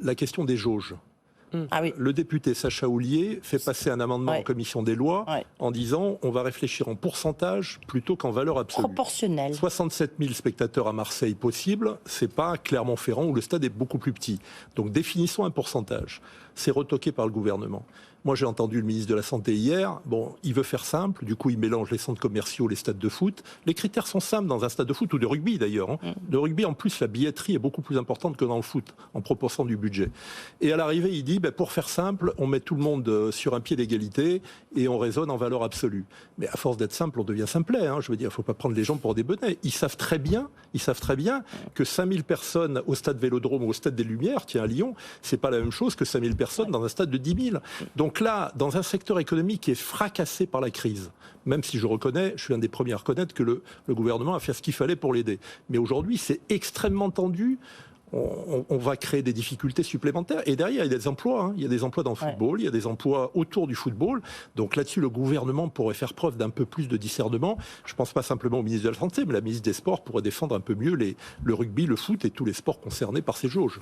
la question des jauges. Ah oui. Le député Sacha Houlié fait passer un amendement en commission des lois en disant on va réfléchir en pourcentage plutôt qu'en valeur absolue. Proportionnel. 67 000 spectateurs à Marseille possible, c'est pas Clermont-Ferrand où le stade est beaucoup plus petit. Donc définissons un pourcentage. C'est retoqué par le gouvernement. Moi, j'ai entendu le ministre de la Santé hier. Bon, il veut faire simple. Du coup, il mélange les centres commerciaux, les stades de foot. Les critères sont simples dans un stade de foot ou de rugby, d'ailleurs. De rugby, en plus, la billetterie est beaucoup plus importante que dans le foot, en proportion du budget. Et à l'arrivée, il dit, pour faire simple, on met tout le monde sur un pied d'égalité et on raisonne en valeur absolue. Mais à force d'être simple, on devient simplet. Je veux dire, il ne faut pas prendre les gens pour des benets. Ils savent très bien que 5000 personnes au stade Vélodrome ou au stade des Lumières, tiens, à Lyon, c'est pas la même chose que 5000 personnes dans un stade de 10 000. Donc là, dans un secteur économique qui est fracassé par la crise, même si je suis un des premiers à reconnaître que le gouvernement a fait ce qu'il fallait pour l'aider. Mais aujourd'hui, c'est extrêmement tendu. On va créer des difficultés supplémentaires. Et derrière, il y a des emplois. Il y a des emplois dans le football, il y a des emplois autour du football. Donc là-dessus, le gouvernement pourrait faire preuve d'un peu plus de discernement. Je ne pense pas simplement au ministre de la Santé, mais la ministre des Sports pourrait défendre un peu mieux le rugby, le foot et tous les sports concernés par ces jauges.